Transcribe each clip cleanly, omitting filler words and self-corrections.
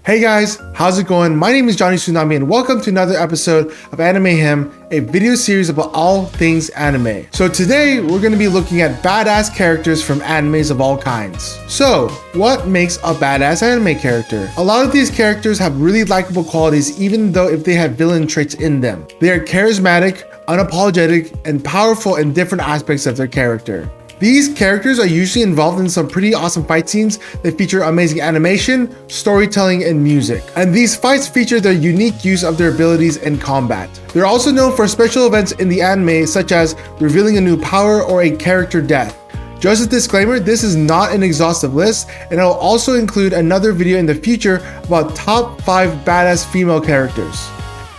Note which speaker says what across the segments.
Speaker 1: Hey guys, how's it going? My name is Johnny Tsunami and welcome to another episode of Animayhem, a video series about all things anime. So today we're going to be looking at badass characters from animes of all kinds. So what makes a badass anime character? A lot of these characters have really likable qualities even though if they have villain traits in them. They are charismatic, unapologetic, and powerful in different aspects of their character. These characters are usually involved in some pretty awesome fight scenes that feature amazing animation, storytelling, and music. And these fights feature their unique use of their abilities in combat. They're also known for special events in the anime such as revealing a new power or a character death. Just a disclaimer, this is not an exhaustive list, and I'll also include another video in the future about top 5 badass female characters.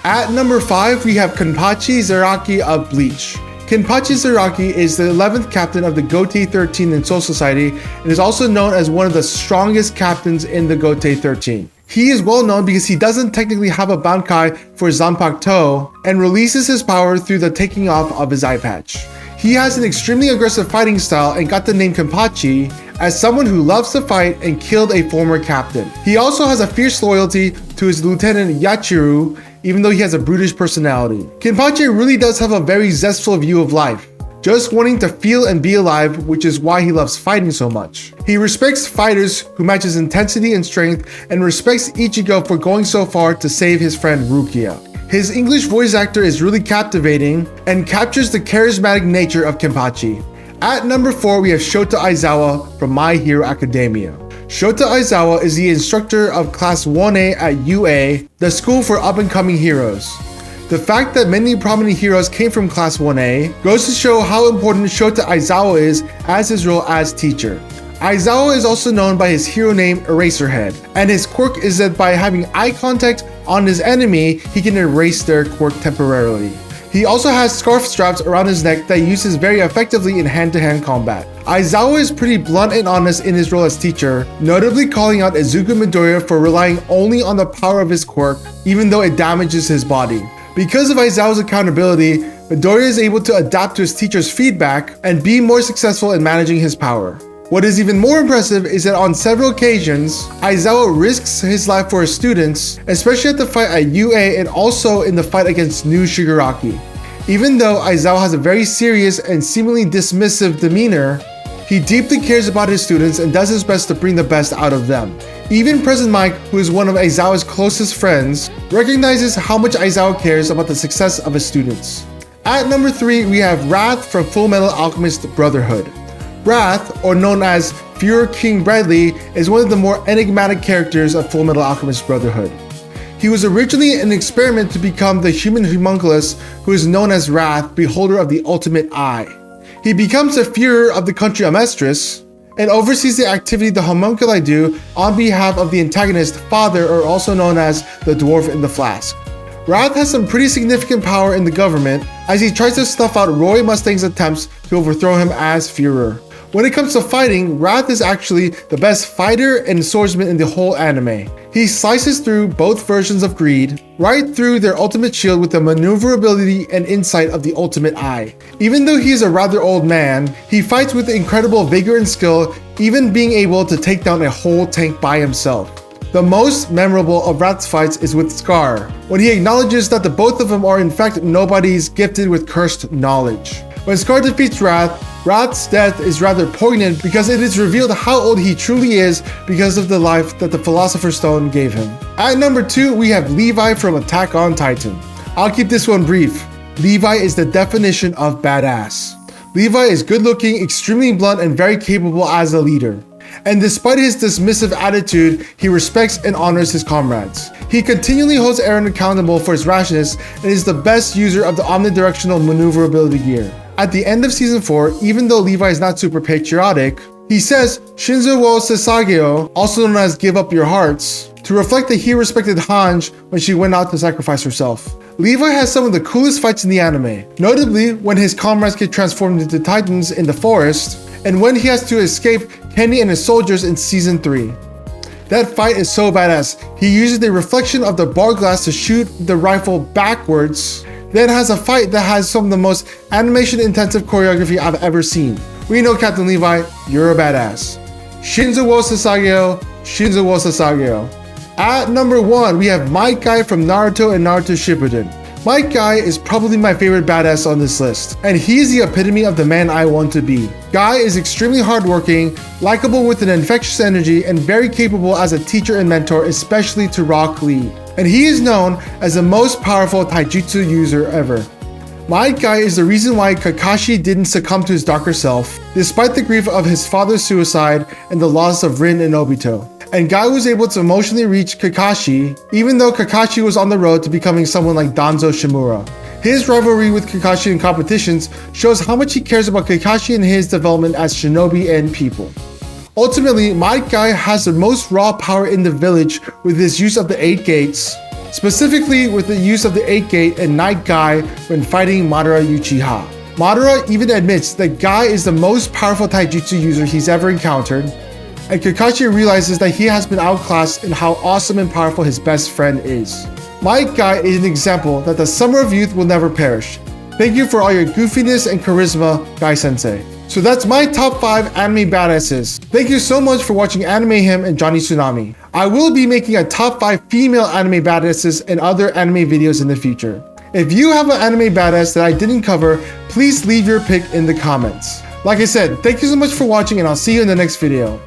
Speaker 1: At number 5, we have Kenpachi Zaraki of Bleach. Kenpachi Zaraki is the 11th captain of the Gotei 13 in Soul Society and is also known as one of the strongest captains in the Gotei 13. He is well known because he doesn't technically have a Bankai for Zanpakuto and releases his power through the taking off of his eye patch. He has an extremely aggressive fighting style and got the name Kenpachi as someone who loves to fight and killed a former captain. He also has a fierce loyalty to his lieutenant Yachiru, even though he has a brutish personality. Kenpachi really does have a very zestful view of life, just wanting to feel and be alive, which is why he loves fighting so much. He respects fighters who match his intensity and strength and respects Ichigo for going so far to save his friend Rukia. His English voice actor is really captivating and captures the charismatic nature of Kenpachi. At number 4, we have Shota Aizawa from My Hero Academia. Shota Aizawa is the instructor of Class 1A at UA, the school for up-and-coming heroes. The fact that many prominent heroes came from Class 1A goes to show how important Shota Aizawa is as his role as teacher. Aizawa is also known by his hero name Eraserhead, and his quirk is that by having eye contact on his enemy, he can erase their quirk temporarily. He also has scarf straps around his neck that he uses very effectively in hand-to-hand combat. Aizawa is pretty blunt and honest in his role as teacher, notably calling out Izuku Midoriya for relying only on the power of his quirk, even though it damages his body. Because of Aizawa's accountability, Midoriya is able to adapt to his teacher's feedback and be more successful in managing his power. What is even more impressive is that on several occasions, Aizawa risks his life for his students, especially at the fight at UA and also in the fight against New Shigaraki. Even though Aizawa has a very serious and seemingly dismissive demeanor, he deeply cares about his students and does his best to bring the best out of them. Even President Mike, who is one of Aizawa's closest friends, recognizes how much Aizawa cares about the success of his students. At number 3, we have Wrath from Fullmetal Alchemist Brotherhood. Wrath, or known as Fuhrer King Bradley, is one of the more enigmatic characters of Fullmetal Alchemist Brotherhood. He was originally an experiment to become the human homunculus who is known as Wrath, beholder of the ultimate eye. He becomes the Führer of the country Amestris and oversees the activity the homunculi do on behalf of the antagonist Father, or also known as the Dwarf in the Flask. Wrath has some pretty significant power in the government as he tries to snuff out Roy Mustang's attempts to overthrow him as Führer. When it comes to fighting, Wrath is actually the best fighter and swordsman in the whole anime. He slices through both versions of greed, right through their ultimate shield with the maneuverability and insight of the ultimate eye. Even though he is a rather old man, he fights with incredible vigor and skill, even being able to take down a whole tank by himself. The most memorable of Wrath's fights is with Scar, when he acknowledges that the both of them are in fact nobodies gifted with cursed knowledge. When Scar defeats Wrath, Wrath's death is rather poignant because it is revealed how old he truly is because of the life that the Philosopher's Stone gave him. At number 2, we have Levi from Attack on Titan. I'll keep this one brief. Levi is the definition of badass. Levi is good looking, extremely blunt, and very capable as a leader. And despite his dismissive attitude, he respects and honors his comrades. He continually holds Eren accountable for his rashness and is the best user of the omnidirectional maneuverability gear. At the end of season 4, even though Levi is not super patriotic, he says Shinzo wo Sasageo, also known as give up your hearts, to reflect that he respected Hange when she went out to sacrifice herself. Levi has some of the coolest fights in the anime, notably when his comrades get transformed into titans in the forest, and when he has to escape Kenny and his soldiers in season 3. That fight is so badass. He uses the reflection of the bar glass to shoot the rifle backwards, then has a fight that has some of the most animation-intensive choreography I've ever seen. We know Captain Levi, you're a badass. Shinzo wo Sasageo, Shinzo wo Sasageo. At number 1, we have Might Guy from Naruto and Naruto Shippuden. Might Guy is probably my favorite badass on this list, and he is the epitome of the man I want to be. Guy is extremely hardworking, likable with an infectious energy, and very capable as a teacher and mentor, especially to Rock Lee. And he is known as the most powerful taijutsu user ever. Might Guy is the reason why Kakashi didn't succumb to his darker self, despite the grief of his father's suicide and the loss of Rin and Obito. And Guy was able to emotionally reach Kakashi, even though Kakashi was on the road to becoming someone like Danzo Shimura. His rivalry with Kakashi in competitions shows how much he cares about Kakashi and his development as shinobi and people. Ultimately, Might Guy has the most raw power in the village with his use of the 8 gates, specifically with the use of the 8 gate and Night Guy when fighting Madara Uchiha. Madara even admits that Guy is the most powerful taijutsu user he's ever encountered, and Kakashi realizes that he has been outclassed in how awesome and powerful his best friend is. Might Guy is an example that the summer of youth will never perish. Thank you for all your goofiness and charisma, Guy-sensei. So that's my top 5 anime badasses. Thank you so much for watching Animayhem and Johnny Tsunami. I will be making a top 5 female anime badasses and other anime videos in the future. If you have an anime badass that I didn't cover, please leave your pick in the comments. Like I said, thank you so much for watching, and I'll see you in the next video.